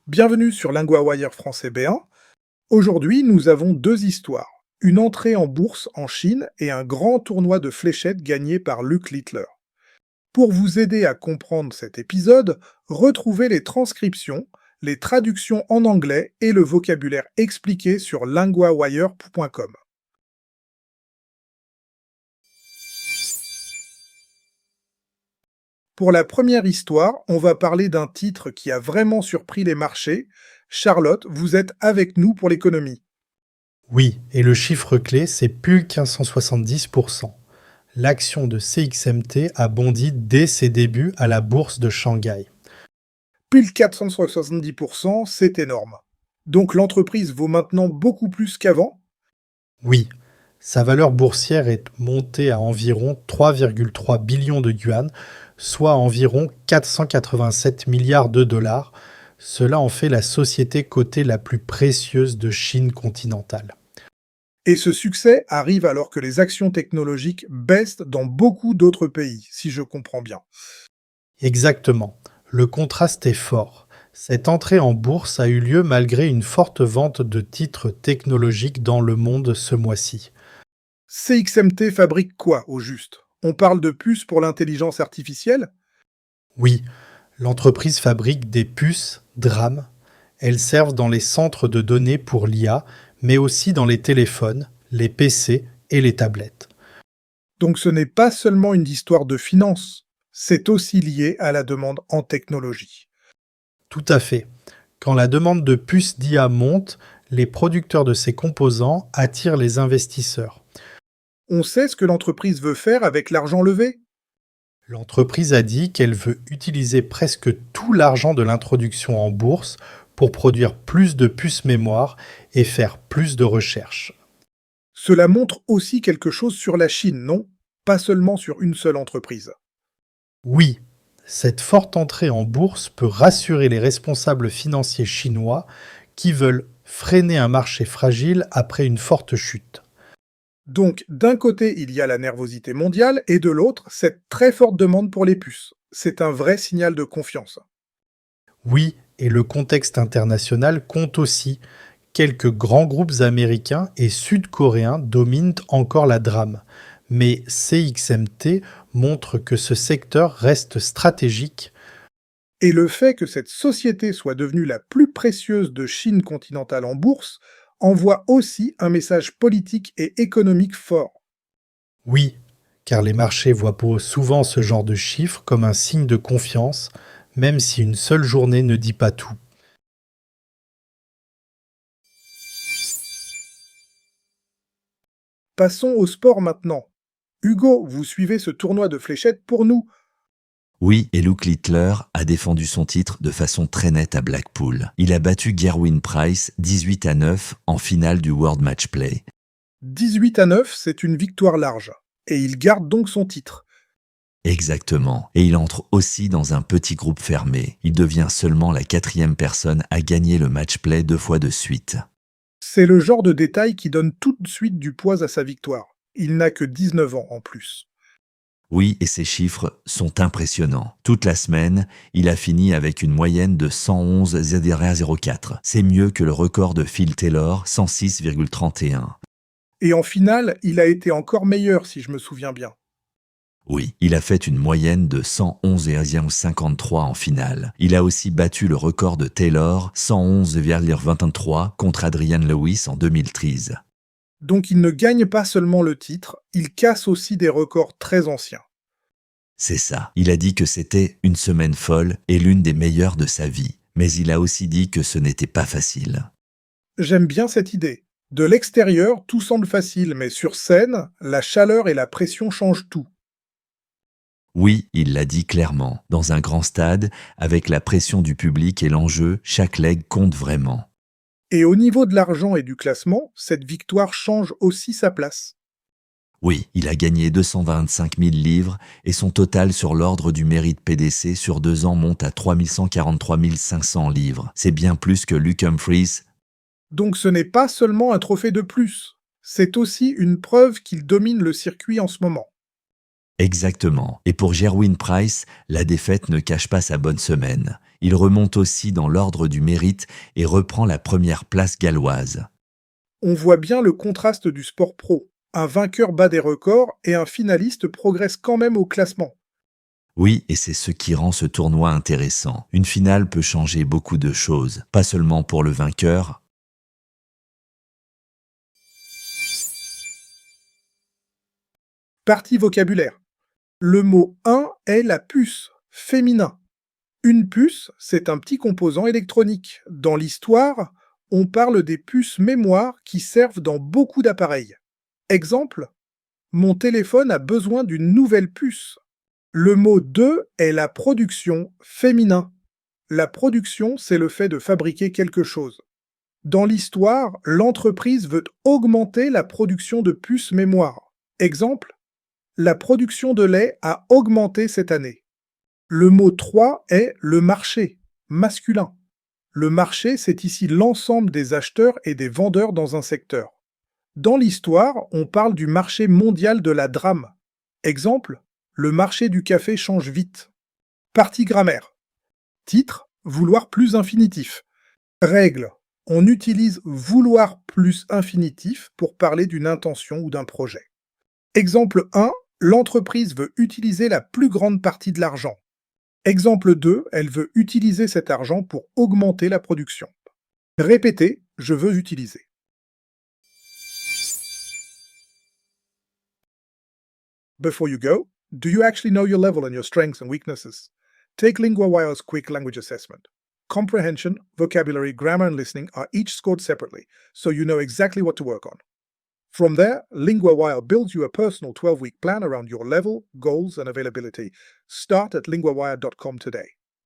Bienvenue sur LinguaWire français B1. Aujourd'hui, nous avons deux histoires. Une entrée en bourse en Chine et un grand tournoi de fléchettes gagné par Luc Littler. Pour vous aider à comprendre cet épisode, retrouvez les transcriptions, les traductions en anglais et le vocabulaire expliqué sur linguawire.com. Pour la première histoire, on va parler d'un titre qui a vraiment surpris les marchés. Charlotte, vous êtes avec nous pour l'économie. Oui, et le chiffre clé, c'est plus qu'un 170%. L'action de CXMT a bondi dès ses débuts à la bourse de Shanghai. Pile 470%, c'est énorme. Donc l'entreprise vaut maintenant beaucoup plus qu'avant. Oui, sa valeur boursière est montée à environ 3,3 billions de yuan, soit environ 487 milliards de dollars. Cela en fait la société cotée la plus précieuse de Chine continentale. Et ce succès arrive alors que les actions technologiques baissent dans beaucoup d'autres pays, si je comprends bien. Exactement. Le contraste est fort. Cette entrée en bourse a eu lieu malgré une forte vente de titres technologiques dans le monde ce mois-ci. CXMT fabrique quoi, au juste? On parle de puces pour l'intelligence artificielle? Oui, l'entreprise fabrique des puces DRAM. Elles servent dans les centres de données pour l'IA, mais aussi dans les téléphones, les PC et les tablettes. Donc ce n'est pas seulement une histoire de finance, c'est aussi lié à la demande en technologie. Tout à fait. Quand la demande de puces d'IA monte, les producteurs de ces composants attirent les investisseurs. On sait ce que l'entreprise veut faire avec l'argent levé? L'entreprise a dit qu'elle veut utiliser presque tout l'argent de l'introduction en bourse pour produire plus de puces mémoire et faire plus de recherches. Cela montre aussi quelque chose sur la Chine, non? Pas seulement sur une seule entreprise. Oui, cette forte entrée en bourse peut rassurer les responsables financiers chinois qui veulent freiner un marché fragile après une forte chute. Donc, d'un côté, il y a la nervosité mondiale, et de l'autre, cette très forte demande pour les puces. C'est un vrai signal de confiance. Oui, et le contexte international compte aussi. Quelques grands groupes américains et sud-coréens dominent encore la drame, mais CXMT montre que ce secteur reste stratégique. Et le fait que cette société soit devenue la plus précieuse de Chine continentale en bourse envoie aussi un message politique et économique fort. Oui, car les marchés voient souvent ce genre de chiffres comme un signe de confiance, même si une seule journée ne dit pas tout. Passons au sport maintenant. Hugo, vous suivez ce tournoi de fléchettes pour nous. Oui, et Luke Littler a défendu son titre de façon très nette à Blackpool. Il a battu Gerwyn Price 18-9 en finale du World Match Play. 18-9, c'est une victoire large. Et il garde donc son titre. Exactement. Et il entre aussi dans un petit groupe fermé. Il devient seulement la 4e personne à gagner le match play 2 fois de suite. C'est le genre de détail qui donne tout de suite du poids à sa victoire. Il n'a que 19 ans en plus. Oui, et ces chiffres sont impressionnants. Toute la semaine, il a fini avec une moyenne de 111,04. C'est mieux que le record de Phil Taylor, 106,31. Et en finale, il a été encore meilleur si je me souviens bien. Oui, il a fait une moyenne de 111,53 en finale. Il a aussi battu le record de Taylor, 111,23 contre Adrian Lewis en 2013. Donc il ne gagne pas seulement le titre, il casse aussi des records très anciens. C'est ça. Il a dit que c'était une semaine folle et l'une des meilleures de sa vie. Mais il a aussi dit que ce n'était pas facile. J'aime bien cette idée. De l'extérieur, tout semble facile, mais sur scène, la chaleur et la pression changent tout. Oui, il l'a dit clairement. Dans un grand stade, avec la pression du public et l'enjeu, chaque leg compte vraiment. Et au niveau de l'argent et du classement, cette victoire change aussi sa place. Oui, il a gagné 225 000 livres et son total sur l'ordre du mérite PDC sur 2 ans monte à 3143 500 livres. C'est bien plus que Luke Humphries. Donc ce n'est pas seulement un trophée de plus, c'est aussi une preuve qu'il domine le circuit en ce moment. Exactement. Et pour Gerwin Price, la défaite ne cache pas sa bonne semaine. Il remonte aussi dans l'ordre du mérite et reprend la première place galloise. On voit bien le contraste du sport pro. Un vainqueur bat des records et un finaliste progresse quand même au classement. Oui, et c'est ce qui rend ce tournoi intéressant. Une finale peut changer beaucoup de choses, pas seulement pour le vainqueur. Partie vocabulaire. Le mot 1 est la puce, féminin. Une puce, c'est un petit composant électronique. Dans l'histoire, on parle des puces mémoire qui servent dans beaucoup d'appareils. Exemple, mon téléphone a besoin d'une nouvelle puce. Le mot 2 est la production, féminin. La production, c'est le fait de fabriquer quelque chose. Dans l'histoire, l'entreprise veut augmenter la production de puces mémoire. Exemple, la production de lait a augmenté cette année. Le mot 3 est le marché, masculin. Le marché, c'est ici l'ensemble des acheteurs et des vendeurs dans un secteur. Dans l'histoire, on parle du marché mondial de la drame. Exemple, le marché du café change vite. Partie grammaire. Titre, vouloir plus infinitif. Règle, on utilise vouloir plus infinitif pour parler d'une intention ou d'un projet. Exemple 1, l'entreprise veut utiliser la plus grande partie de l'argent. Exemple 2, elle veut utiliser cet argent pour augmenter la production. Répétez, je veux utiliser. Before you go, do you actually know your level and your strengths and weaknesses? Take LinguaWire's quick language assessment. Comprehension, vocabulary, grammar, and listening are each scored separately, so you know exactly what to work on. From there, LinguaWire builds you a personal 12-week plan around your level, goals, and availability. Start at linguawire.com today.